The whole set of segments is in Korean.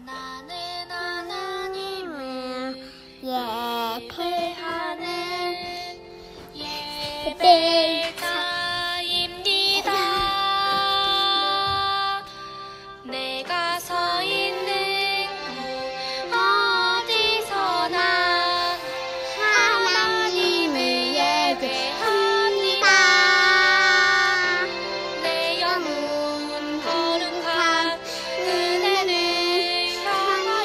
나는 하나님을 예배하는 예배자입니다. 내가 서 있는 곳 어디서나 하나님을 예배합니다. 내 영혼 거룩한 은혜를 향하여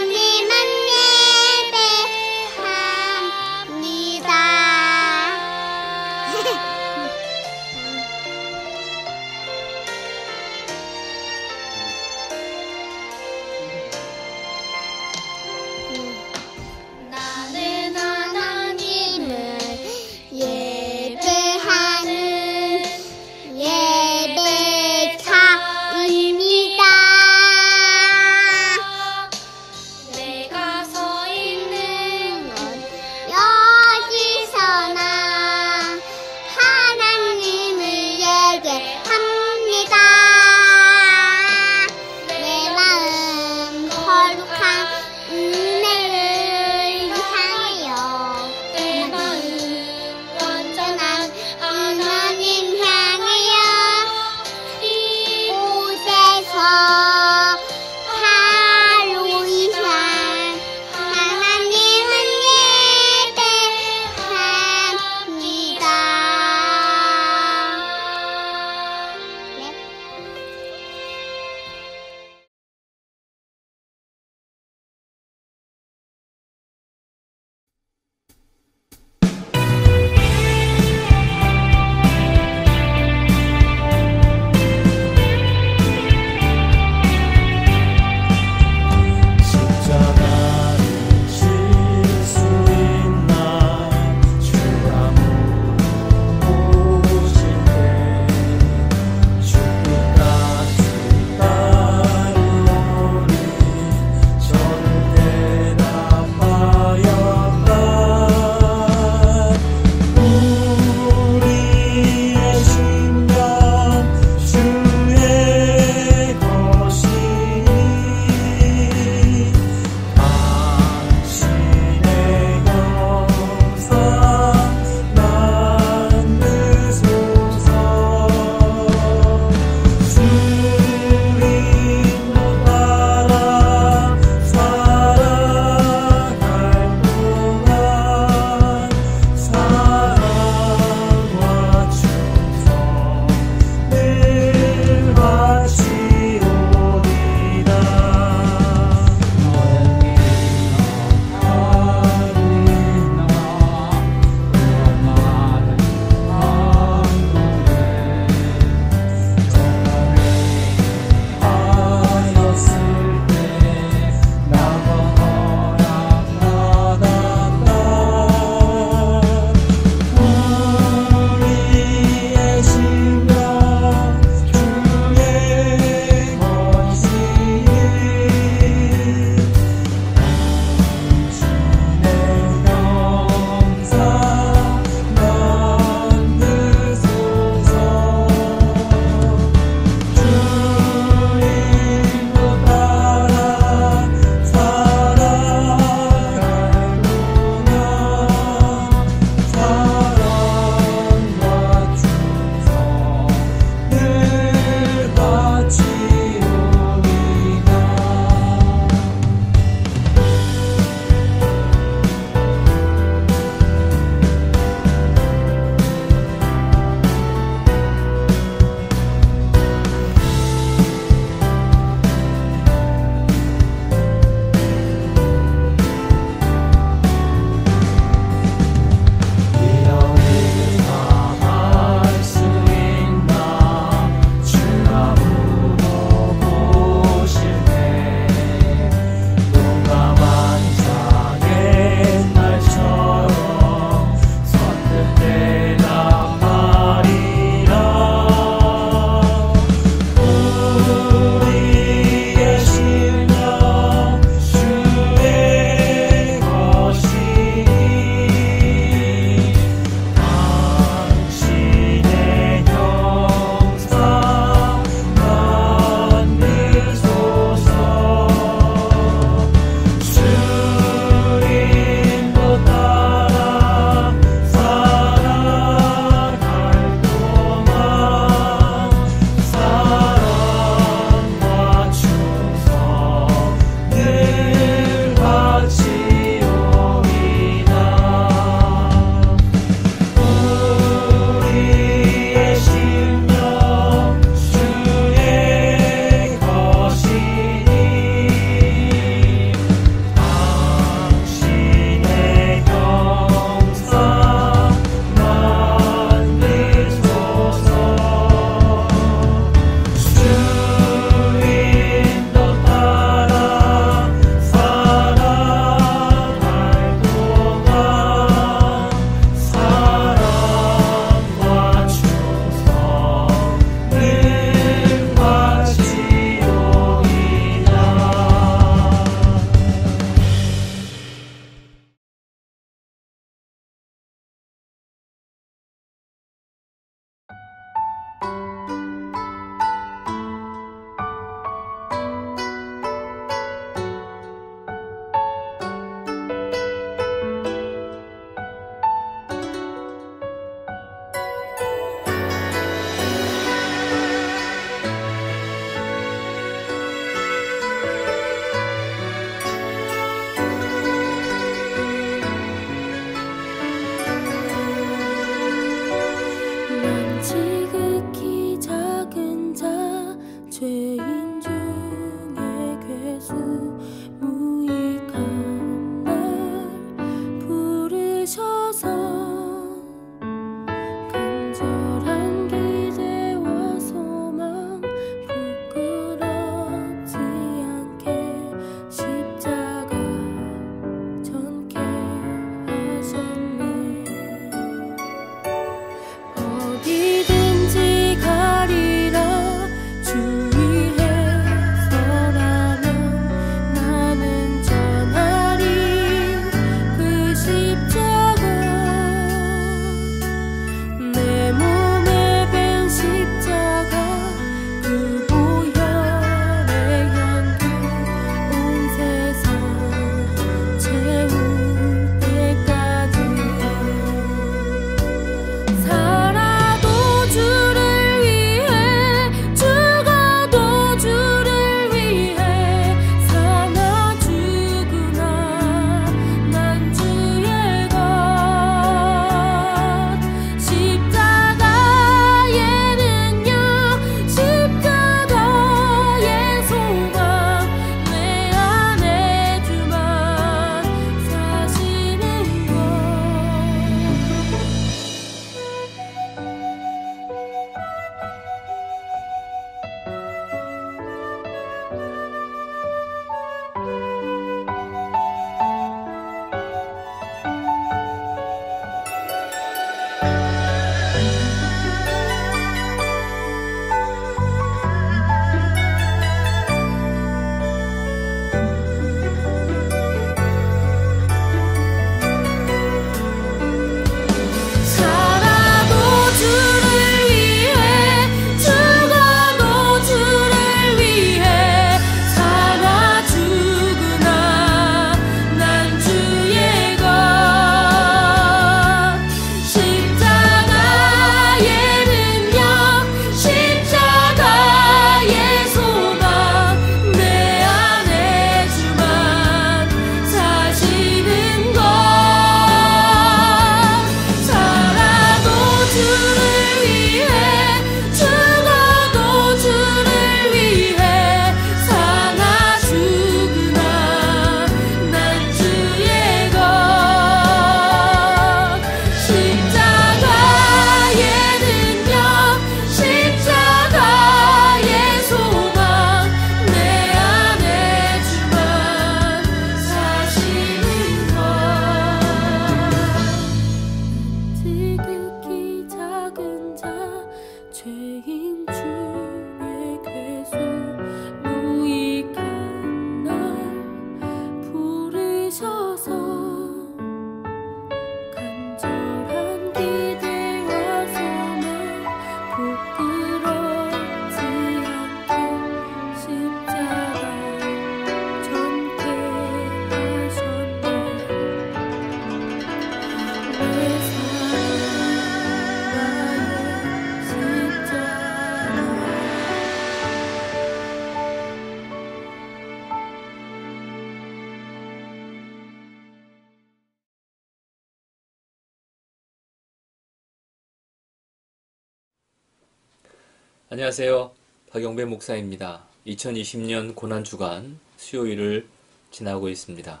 안녕하세요. 박영배 목사입니다. 2020년 고난주간 수요일을 지나고 있습니다.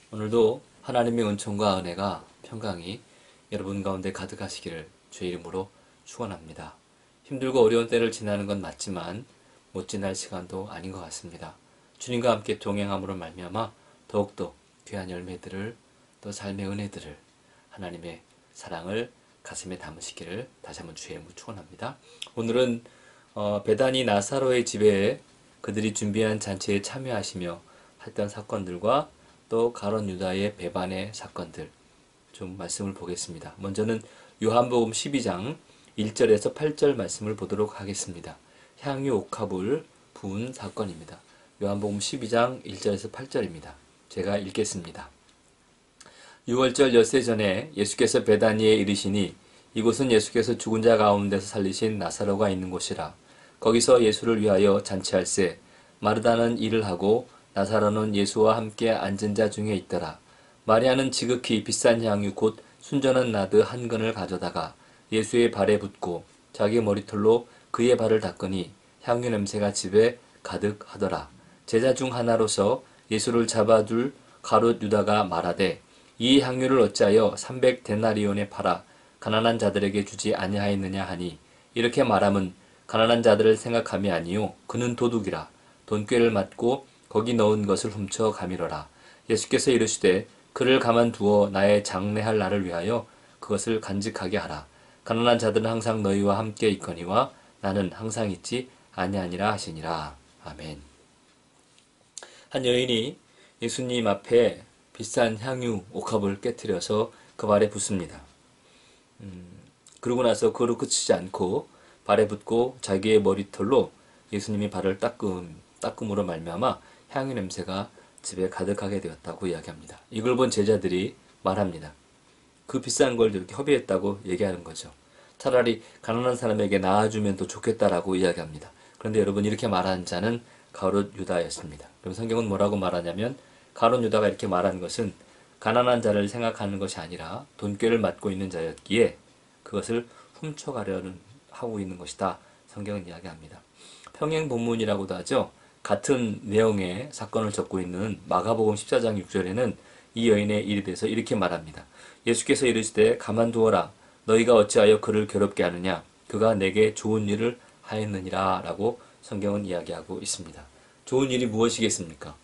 오늘도 하나님의 은총과 은혜가 평강이 여러분 가운데 가득하시기를 주의 이름으로 축원합니다. 힘들고 어려운 때를 지나는 건 맞지만 못 지날 시간도 아닌 것 같습니다. 주님과 함께 동행함으로 말미암아 더욱더 귀한 열매들을 또 삶의 은혜들을 하나님의 사랑을 가슴에 담으시기를 다시 한번 주의 이름으로 축원합니다. 오늘은 베다니 나사로의 집에 그들이 준비한 잔치에 참여하시며 했던 사건들과 또 가룟 유다의 배반의 사건들 좀 말씀을 보겠습니다. 먼저는 요한복음 12장 1절에서 8절 말씀을 보도록 하겠습니다. 향유 옥합을 부은 사건입니다. 요한복음 12장 1절에서 8절입니다. 제가 읽겠습니다. 6월절 엿새 전에 예수께서 베다니에 이르시니 이곳은 예수께서 죽은 자 가운데서 살리신 나사로가 있는 곳이라. 거기서 예수를 위하여 잔치할세 마르다는 일을 하고 나사로는 예수와 함께 앉은 자 중에 있더라. 마리아는 지극히 비싼 향유 곧 순전한 나드 한 근을 가져다가 예수의 발에 붓고 자기 머리털로 그의 발을 닦으니 향유 냄새가 집에 가득하더라. 제자 중 하나로서 예수를 잡아둘 가룟 유다가 말하되 이 향유를 어찌하여 300데나리온에 팔아 가난한 자들에게 주지 아니하였느냐 하니 이렇게 말함은 가난한 자들을 생각함이 아니요 그는 도둑이라. 돈꾀를 맞고 거기 넣은 것을 훔쳐 가미러라. 예수께서 이르시되 그를 가만두어 나의 장례할 날을 위하여 그것을 간직하게 하라. 가난한 자들은 항상 너희와 함께 있거니와 나는 항상 있지 아니하니라 하시니라. 아멘. 한 여인이 예수님 앞에 비싼 향유 옥합을 깨뜨려서 그 발에 붓습니다. 그러고 나서 그로 그치지 않고 발에 붓고 자기의 머리털로 예수님이 발을 닦음으로 말미암아 향유 냄새가 집에 가득하게 되었다고 이야기합니다. 이걸 본 제자들이 말합니다. 그 비싼 걸 이렇게 허비했다고 얘기하는 거죠. 차라리 가난한 사람에게 나아주면 더 좋겠다라고 이야기합니다. 그런데 여러분 이렇게 말하는 자는 가룟 유다였습니다. 그럼 성경은 뭐라고 말하냐면 가룟 유다가 이렇게 말한 것은 가난한 자를 생각하는 것이 아니라 돈꾀를 맞고 있는 자였기에 그것을 훔쳐가려는 하고 있는 것이다. 성경은 이야기합니다. 평행 본문이라고도 하죠. 같은 내용의 사건을 적고 있는 마가복음 14장 6절에는 이 여인의 일에 대해서 이렇게 말합니다. 예수께서 이르시되 가만두어라. 너희가 어찌하여 그를 괴롭게 하느냐. 그가 내게 좋은 일을 하였느니라 라고 성경은 이야기하고 있습니다. 좋은 일이 무엇이겠습니까?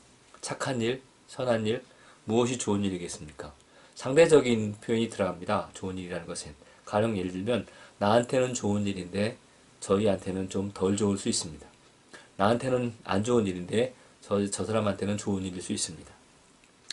착한 일, 선한 일, 무엇이 좋은 일이겠습니까? 상대적인 표현이 들어갑니다. 좋은 일이라는 것은. 가령 예를 들면 나한테는 좋은 일인데 저희한테는 좀 덜 좋을 수 있습니다. 나한테는 안 좋은 일인데 저 사람한테는 좋은 일일 수 있습니다.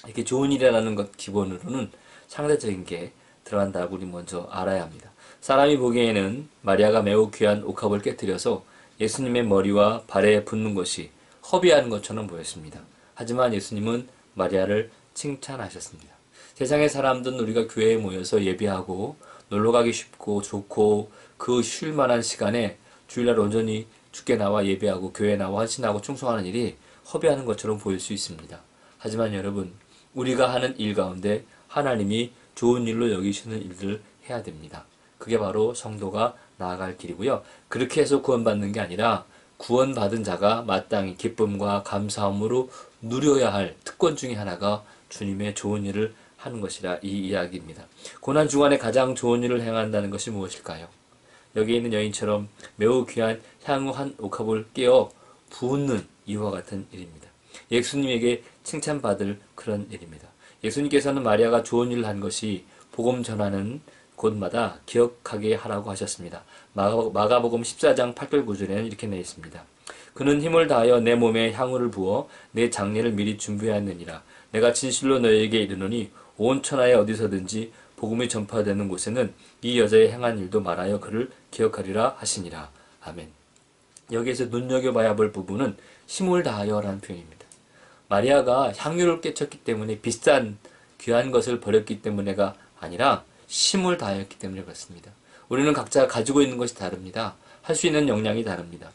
이렇게 좋은 일이라는 것 기본으로는 상대적인 게 들어간다고 우리 먼저 알아야 합니다. 사람이 보기에는 마리아가 매우 귀한 옥합을 깨뜨려서 예수님의 머리와 발에 붓는 것이 허비하는 것처럼 보였습니다. 하지만 예수님은 마리아를 칭찬하셨습니다. 세상의 사람들은 우리가 교회에 모여서 예배하고 놀러가기 쉽고 좋고 그 쉴만한 시간에 주일날 온전히 주께 나와 예배하고 교회에 나와 헌신하고 충성하는 일이 허비하는 것처럼 보일 수 있습니다. 하지만 여러분 우리가 하는 일 가운데 하나님이 좋은 일로 여기시는 일들을 해야 됩니다. 그게 바로 성도가 나아갈 길이고요. 그렇게 해서 구원받는 게 아니라 구원받은 자가 마땅히 기쁨과 감사함으로 누려야 할 특권 중에 하나가 주님의 좋은 일을 하는 것이라 이 이야기입니다. 고난 중간에 가장 좋은 일을 행한다는 것이 무엇일까요? 여기 있는 여인처럼 매우 귀한 향후 한 옥합을 깨어 부는 이와 같은 일입니다. 예수님에게 칭찬받을 그런 일입니다. 예수님께서는 마리아가 좋은 일을 한 것이 복음 전하는 곳마다 기억하게 하라고 하셨습니다. 마가복음 14장 8절 9절에는 이렇게 되어 있습니다. 그는 힘을 다하여 내 몸에 향유를 부어 내 장례를 미리 준비하였느니라. 내가 진실로 너희에게 이르노니 온 천하에 어디서든지 복음이 전파되는 곳에는 이 여자의 행한 일도 말하여 그를 기억하리라 하시니라. 아멘. 여기에서 눈여겨봐야 볼 부분은 힘을 다하여라는 표현입니다. 마리아가 향유를 깨쳤기 때문에 비싼 귀한 것을 버렸기 때문에가 아니라 힘을 다하였기 때문에 그렇습니다. 우리는 각자 가지고 있는 것이 다릅니다. 할 수 있는 역량이 다릅니다.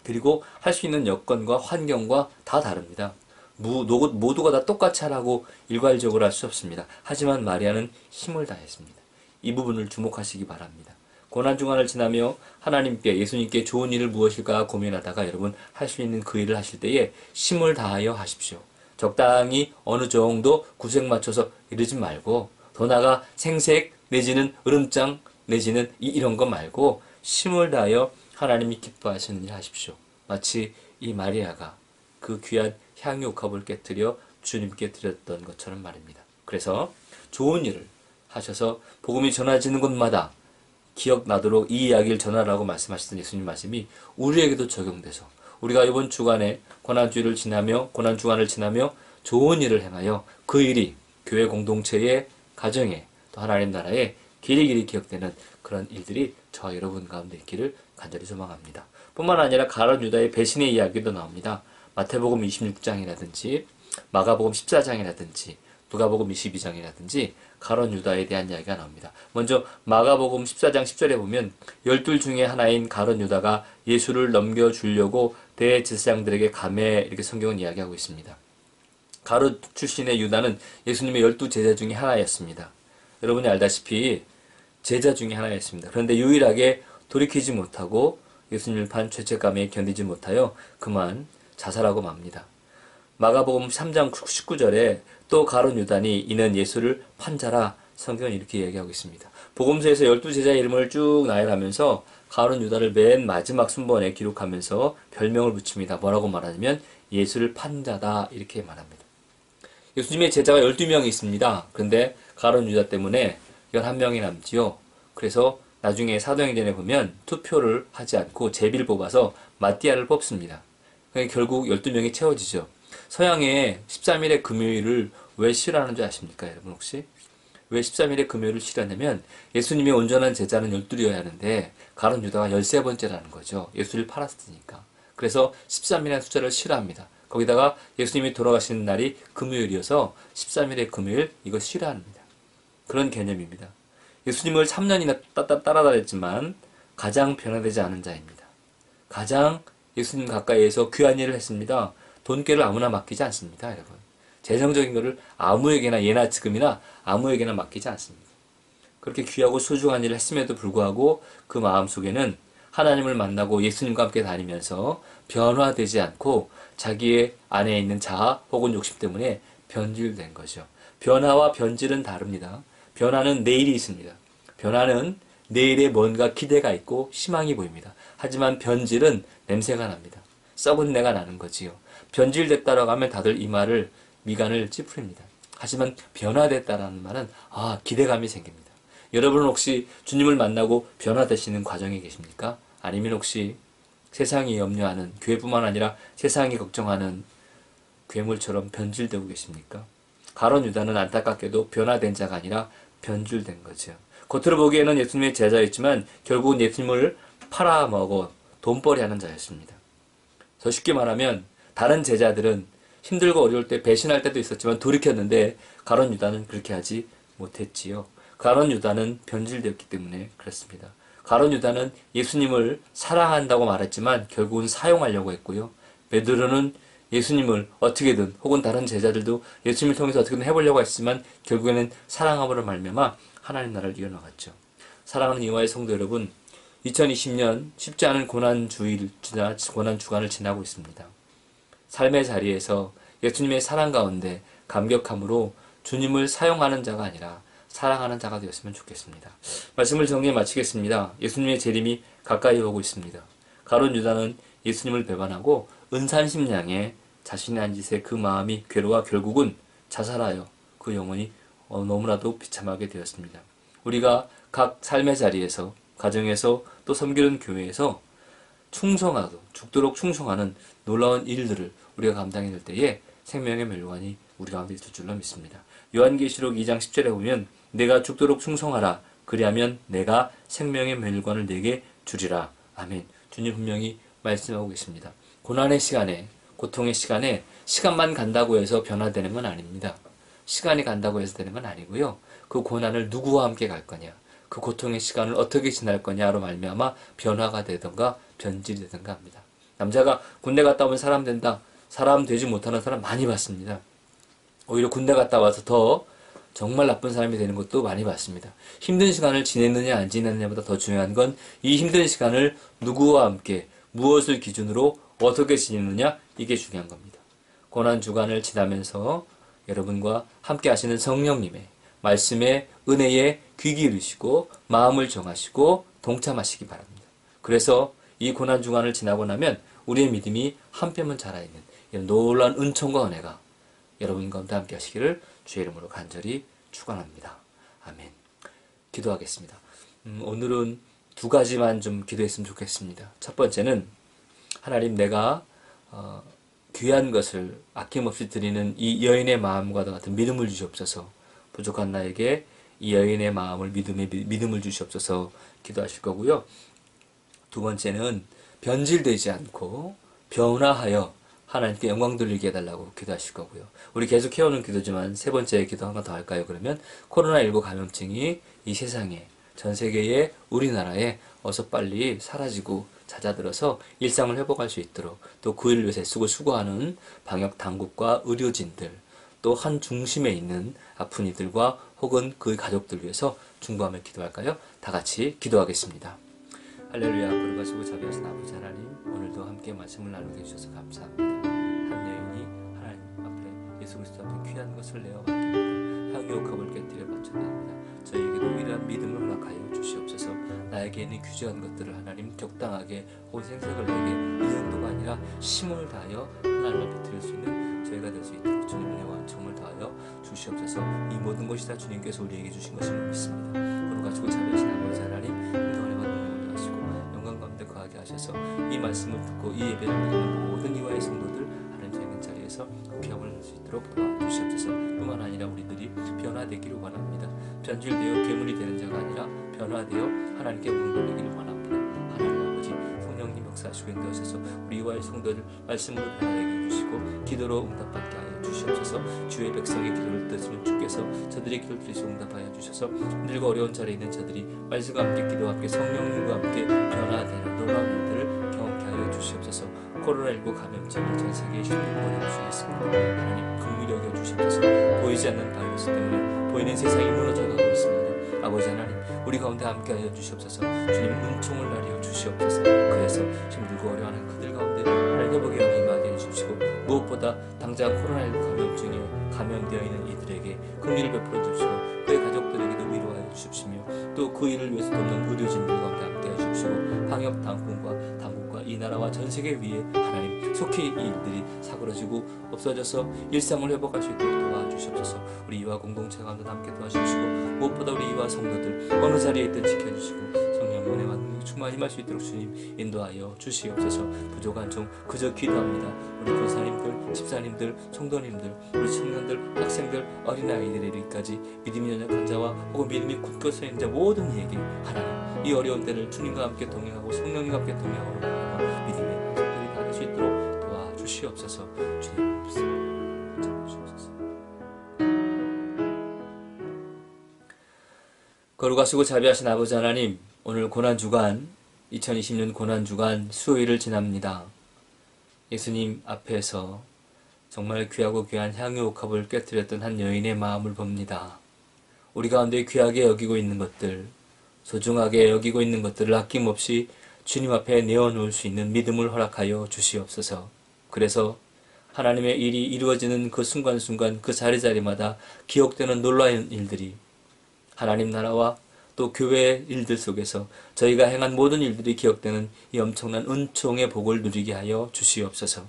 그리고 할 수 있는 여건과 환경과 다 다릅니다. 모두가 다 똑같이 하라고 일괄적으로 할 수 없습니다. 하지만 마리아는 힘을 다했습니다. 이 부분을 주목하시기 바랍니다. 고난중간을 지나며 하나님께 예수님께 좋은 일을 무엇일까 고민하다가 여러분 할 수 있는 그 일을 하실 때에 힘을 다하여 하십시오. 적당히 어느 정도 구색 맞춰서 이러지 말고 더 나아가 생색 내지는 으름장 내지는 이런 거 말고 힘을 다하여 하나님이 기뻐하시는 일 하십시오. 마치 이 마리아가 그 귀한 향유옥합을 깨뜨려 주님께 드렸던 것처럼 말입니다. 그래서 좋은 일을 하셔서 복음이 전해지는 곳마다 기억나도록 이 이야기를 전하라고 말씀하시던 예수님 말씀이 우리에게도 적용돼서 우리가 이번 주간에 고난주간을 지나며 좋은 일을 행하여 그 일이 교회 공동체의 가정에 또 하나님 나라에 길이길이 기억되는 그런 일들이 저 여러분 가운데 있기를 간절히 소망합니다. 뿐만 아니라 가룟 유다의 배신의 이야기도 나옵니다. 마태복음 26장이라든지 마가복음 14장이라든지 누가복음 22장이라든지 가룟 유다에 대한 이야기가 나옵니다. 먼저 마가복음 14장 10절에 보면 12 중에 하나인 가룟 유다가 예수를 넘겨주려고 대제사장들에게 감해 이렇게 성경은 이야기하고 있습니다. 가룟 출신의 유다는 예수님의 12 제자 중에 하나였습니다. 여러분이 알다시피 제자 중에 하나였습니다. 그런데 유일하게 돌이키지 못하고 예수님을 판 죄책감에 견디지 못하여 그만 자살하고 맙니다. 마가복음 3장 19절에 또 가룟 유다니 이는 예수를 판 자라 성경은 이렇게 얘기하고 있습니다. 복음서에서 12제자의 이름을 쭉 나열하면서 가룟 유다를 맨 마지막 순번에 기록하면서 별명을 붙입니다. 뭐라고 말하냐면 예수를 판 자다 이렇게 말합니다. 예수님의 제자가 12명이 있습니다. 그런데 가룟 유다 때문에 11명이 남지요. 그래서 나중에 사도행전에 보면 투표를 하지 않고 제비를 뽑아서 마띠아를 뽑습니다. 그러니까 결국 12명이 채워지죠. 서양에 13일의 금요일을 왜 싫어하는 줄 아십니까, 여러분 혹시? 왜 13일의 금요일을 싫어하냐면 예수님의 온전한 제자는 12이어야 하는데 가룟 유다가 13번째라는 거죠. 예수를 팔았으니까. 그래서 13이라는 숫자를 싫어합니다. 거기다가 예수님이 돌아가시는 날이 금요일이어서 13일의 금요일 이거 싫어합니다. 그런 개념입니다. 예수님을 3년이나 따라다녔지만 가장 변화되지 않은 자입니다. 가장 예수님 가까이에서 귀한 일을 했습니다. 돈깨를 아무나 맡기지 않습니다, 여러분. 재정적인 것을 아무에게나 예나 지금이나 아무에게나 맡기지 않습니다. 그렇게 귀하고 소중한 일을 했음에도 불구하고 그 마음속에는 하나님을 만나고 예수님과 함께 다니면서 변화되지 않고 자기의 안에 있는 자아 혹은 욕심 때문에 변질된 거죠. 변화와 변질은 다릅니다. 변화는 내일이 있습니다. 변화는 내일에 뭔가 기대가 있고 희망이 보입니다. 하지만 변질은 냄새가 납니다. 썩은 내가 나는 거지요. 변질됐다라고 하면 다들 이 말을 미간을 찌푸립니다. 하지만 변화됐다라는 말은 기대감이 생깁니다. 여러분은 혹시 주님을 만나고 변화되시는 과정에 계십니까? 아니면 혹시 세상이 염려하는 교회뿐만 아니라 세상이 걱정하는 괴물처럼 변질되고 계십니까? 가룟 유다는 안타깝게도 변화된 자가 아니라 변질된 거죠. 겉으로 보기에는 예수님의 제자였지만 결국은 예수님을 팔아먹어 돈벌이 하는 자였습니다. 더 쉽게 말하면 다른 제자들은 힘들고 어려울 때 배신할 때도 있었지만 돌이켰는데 가룟 유다는 그렇게 하지 못했지요. 가룟 유다는 변질되었기 때문에 그렇습니다. 가룟 유다는 예수님을 사랑한다고 말했지만 결국은 사용하려고 했고요. 베드로는 예수님을 어떻게든 혹은 다른 제자들도 예수님을 통해서 어떻게든 해보려고 했지만 결국에는 사랑함으로 말미암아 하나님 나라를 이어나갔죠. 사랑하는 이화의 성도 여러분, 2020년 쉽지 않은 고난주간을 지나고 있습니다. 삶의 자리에서 예수님의 사랑 가운데 감격함으로 주님을 사용하는 자가 아니라 사랑하는 자가 되었으면 좋겠습니다. 말씀을 정리해 마치겠습니다. 예수님의 재림이 가까이 오고 있습니다. 가룟 유다는 예수님을 배반하고 은산심량에 자신의 한 짓에 그 마음이 괴로워 결국은 자살하여 그 영혼이 너무나도 비참하게 되었습니다. 우리가 각 삶의 자리에서 가정에서 또 섬기는 교회에서 충성하고 죽도록 충성하는 놀라운 일들을 우리가 감당해낼 때에 생명의 멸관이 우리 가운데 있을 줄로 믿습니다. 요한계시록 2장 10절에 보면 내가 죽도록 충성하라 그리하면 내가 생명의 멸관을 내게 주리라. 아멘. 주님 분명히 말씀하고 계십니다. 고난의 시간에 고통의 시간에 시간만 간다고 해서 변화되는 건 아닙니다. 시간이 간다고 해서 되는 건 아니고요. 그 고난을 누구와 함께 갈 거냐 그 고통의 시간을 어떻게 지날 거냐로 말미암아 변화가 되던가 변질이 되던가 합니다. 남자가 군대 갔다 오면 사람 된다. 사람 되지 못하는 사람 많이 봤습니다. 오히려 군대 갔다 와서 더 정말 나쁜 사람이 되는 것도 많이 봤습니다. 힘든 시간을 지냈느냐 안 지냈느냐보다 더 중요한 건 이 힘든 시간을 누구와 함께 무엇을 기준으로 어떻게 지내느냐, 이게 중요한 겁니다. 고난주간을 지나면서 여러분과 함께 하시는 성령님의 말씀의 은혜에 귀 기울이시고 마음을 정하시고 동참하시기 바랍니다. 그래서 이 고난주간을 지나고 나면 우리의 믿음이 한 뼘은 자라있는 이런 놀라운 은총과 은혜가 여러분 가운데 함께 하시기를 주의 이름으로 간절히 축원합니다. 아멘. 기도하겠습니다. 오늘은 두 가지만 좀 기도했으면 좋겠습니다. 첫 번째는 하나님, 내가 귀한 것을 아낌없이 드리는 이 여인의 마음과 같은 믿음을 주시옵소서. 부족한 나에게 이 여인의 마음을 믿음을 주시옵소서 기도하실 거고요. 두 번째는 변질되지 않고 변화하여 하나님께 영광 돌리게 해달라고 기도하실 거고요. 우리 계속 해오는 기도지만 세 번째 기도 하나 더 할까요? 그러면 코로나19 감염증이 이 세상에, 전 세계에, 우리나라에 어서 빨리 사라지고 잦아들어서 일상을 회복할 수 있도록, 또 그 일을 위해서 애쓰고 수고하는 방역 당국과 의료진들, 또 한 중심에 있는 아픈 이들과 혹은 그 가족들 위해서 중보하며 기도할까요? 다 같이 기도하겠습니다. 할렐루야. 거룩하시고 자비하신 아버지 하나님, 오늘도 함께 말씀을 나누게 해주셔서 감사합니다. 한 여인이 하나님 앞에, 예수 그리스도 앞에 귀한 것을 내어 맡깁니다. 향유옥합을 깨뜨려 바쳐드립니다. 저희에게도 이러한 믿음을 허락하여 주시옵소서. 나에게 있는 규제한 것들을 하나님 적당하게 온 생색을 내게, 이 정도가 아니라 힘을 다하여 하나님 앞에 드릴 수 있는 저희가 될 수 있도록 주님의 은혜와 은총을 다하여 주시옵소서. 이 모든 것이 다 주님께서 우리에게 주신 것임을 믿습니다. 거룩하시고 자비하신 아버지 하나님, 인도하여 받는 하시고 영광 가운데 거하게 하셔서 이 말씀을 듣고 이 예배를 드리는 모든 이와의 성도들 하나님 저 있는 자리에서 귀함을 할 수 있도록 도와주시옵소서. 뿐만 아니라 우리들이 변화되기를 원합니다. 변질되어 괴물이 되는 자가 아니라 변화되어 하나님께 문 돌리기를 원합니다. 하나님 아버지, 성령님 역사하시고 인도하셔서 우리 이와의 성도들 말씀으로 변화되게 해주시고 기도로 응답받게 하여 주시옵소서. 주의 백성의 기도를 들으시는 주께서 저들의 기도를 들으시고 응답하여 주셔서 힘들고 어려운 자리에 있는 자들이 말씀과 함께 기도와 함께 성령님과 함께 변화되는 놀라운 일들을 경험케 하여 주시옵소서. 코로나19 감염증이 전 세계에 심리버리고 주셨습니다. 하나님 긍휼히 여겨 주시옵소서. 보이지 않는 바이러스 때문에 보이는 세상이 무너져가고 있습니다. 아버지 하나님, 우리 가운데 함께하여 주시옵소서. 주님 은총을 나려 주시옵소서. 그래서 힘들고 어려워하는 그들 가운데 하나님 회복의 영이 임하게 해주시고, 무엇보다 당장 코로나19 감염증에 감염되어 있는 이들에게 긍휼을 베풀어 주시고 그의 가족들에게도 위로하여 주십시며, 또 그 일을 위해서 돕는 의료진들 가운데 함께하여 주시고, 방역 당국과 이 나라와 전 세계 위에 하나님 속히 이 일들이 사그러지고 없어져서 일상을 회복할 수 있도록 도와주시옵소서. 우리 이와 공동체 가운데 함께 도와주시고, 무엇보다 우리 이와 성도들 어느 자리에 있든 지켜주시고 성령의 은혜와 능력 충만히 임할 수 있도록 주님 인도하여 주시옵소서. 부족한 종 그저 기도합니다. 우리 권사님들, 집사님들, 성도님들, 우리 청년들, 학생들, 어린아이들에 이르기까지 믿음이 연약한 자와 혹은 믿음이 굳게 서 있는 자 모든 이에게 하나님 이 어려운 때를 주님과 함께 동행하고 성령님과 함께 동행하고 믿음의 성들이 다할 수 있도록 도와주시옵소서. 주님 주옵소서. 거룩하시고 자비하신 아버지 하나님, 오늘 고난주간 2020년 고난주간 수요일을 지납니다. 예수님 앞에서 정말 귀하고 귀한 향유옥합을 깨뜨렸던 한 여인의 마음을 봅니다. 우리 가운데 귀하게 여기고 있는 것들, 소중하게 여기고 있는 것들을 아낌없이 주님 앞에 내어놓을 수 있는 믿음을 허락하여 주시옵소서. 그래서 하나님의 일이 이루어지는 그 순간순간 그 자리자리마다 기억되는 놀라운 일들이 하나님 나라와 또 교회의 일들 속에서 저희가 행한 모든 일들이 기억되는 이 엄청난 은총의 복을 누리게 하여 주시옵소서.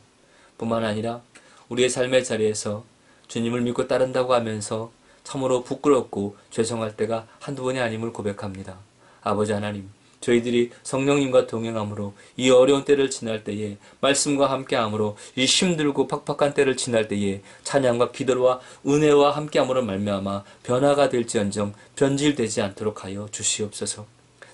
뿐만 아니라 우리의 삶의 자리에서 주님을 믿고 따른다고 하면서 참으로 부끄럽고 죄송할 때가 한두 번이 아님을 고백합니다. 아버지 하나님, 저희들이 성령님과 동행함으로 이 어려운 때를 지날 때에, 말씀과 함께함으로 이 힘들고 팍팍한 때를 지날 때에 찬양과 기도와 은혜와 함께함으로 말미암아 변화가 될지언정 변질되지 않도록 하여 주시옵소서.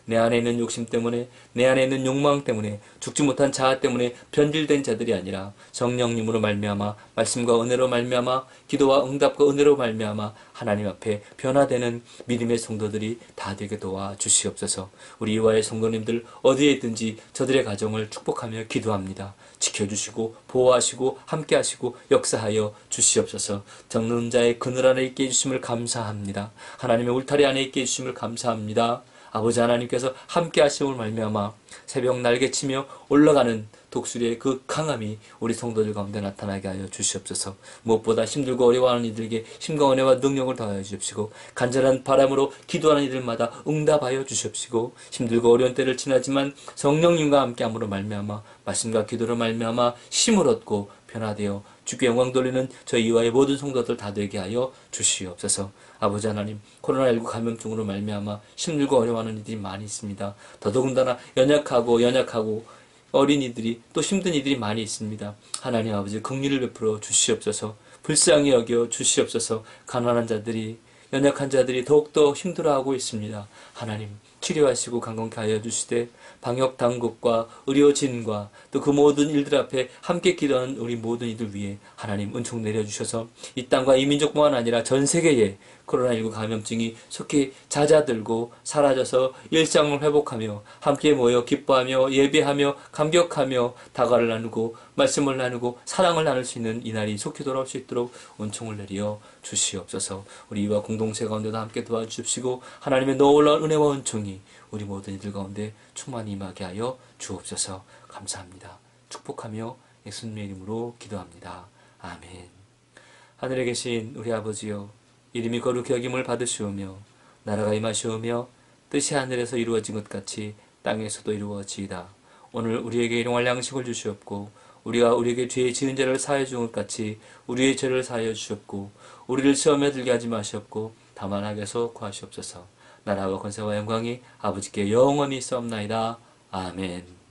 내 안에 있는 욕심 때문에, 내 안에 있는 욕망 때문에, 죽지 못한 자아 때문에 변질된 자들이 아니라 성령님으로 말미암아, 말씀과 은혜로 말미암아, 기도와 응답과 은혜로 말미암아 하나님 앞에 변화되는 믿음의 성도들이 다 되게 도와 주시옵소서. 우리 이화의 성도님들 어디에 있든지 저들의 가정을 축복하며 기도합니다. 지켜주시고 보호하시고 함께하시고 역사하여 주시옵소서. 적는 자의 그늘 안에 있게 해주심을 감사합니다. 하나님의 울타리 안에 있게 해주심을 감사합니다. 아버지 하나님께서 함께 하심을 말미암아 새벽 날개치며 올라가는 독수리의 그 강함이 우리 성도들 가운데 나타나게 하여 주시옵소서. 무엇보다 힘들고 어려워하는 이들에게 힘과 은혜와 능력을 더하여 주시옵시고, 간절한 바람으로 기도하는 이들마다 응답하여 주시옵시고, 힘들고 어려운 때를 지나지만 성령님과 함께함으로 말미암아 말씀과 기도로 말미암아 힘을 얻고 변화되어 주께 영광 돌리는 저희 이와의 모든 성도들 다 되게 하여 주시옵소서. 아버지 하나님, 코로나19 감염증으로 말미암아 힘들고 어려워하는 이들이 많이 있습니다. 더더군다나 연약하고 어린이들이 또 힘든 이들이 많이 있습니다. 하나님 아버지 긍휼을 베풀어 주시옵소서. 불쌍히 여겨 주시옵소서. 가난한 자들이, 연약한 자들이 더욱더 힘들어하고 있습니다. 하나님 치료하시고 강건케 하여 주시되, 방역당국과 의료진과 또 그 모든 일들 앞에 함께 기도하는 우리 모든 이들 위해 하나님 은총 내려주셔서 이 땅과 이 민족뿐만 아니라 전 세계에 코로나19 감염증이 속히 잦아들고 사라져서 일상을 회복하며 함께 모여 기뻐하며 예배하며 감격하며 다가를 나누고 말씀을 나누고 사랑을 나눌 수 있는 이날이 속히 돌아올 수 있도록 은총을 내려 주시옵소서. 우리 이와 공동체 가운데도 함께 도와주십시고, 하나님의 놀라운 은혜와 은총이 우리 모든 이들 가운데 충만히 임하게 하여 주옵소서. 감사합니다. 축복하며 예수님의 이름으로 기도합니다. 아멘. 하늘에 계신 우리 아버지여, 이름이 거룩히 여김을 받으시오며 나라가 임하시오며 뜻이 하늘에서 이루어진 것 같이 땅에서도 이루어지이다. 오늘 우리에게 일용할 양식을 주시옵고, 우리가 우리에게 죄 지은 죄를 사하여 준 것 같이 우리의 죄를 사하여 주시옵고, 우리를 시험에 들게 하지 마시옵고 다만 악에서 구하시옵소서. 나라와 권세와 영광이 아버지께 영원히 있사옵나이다. 아멘.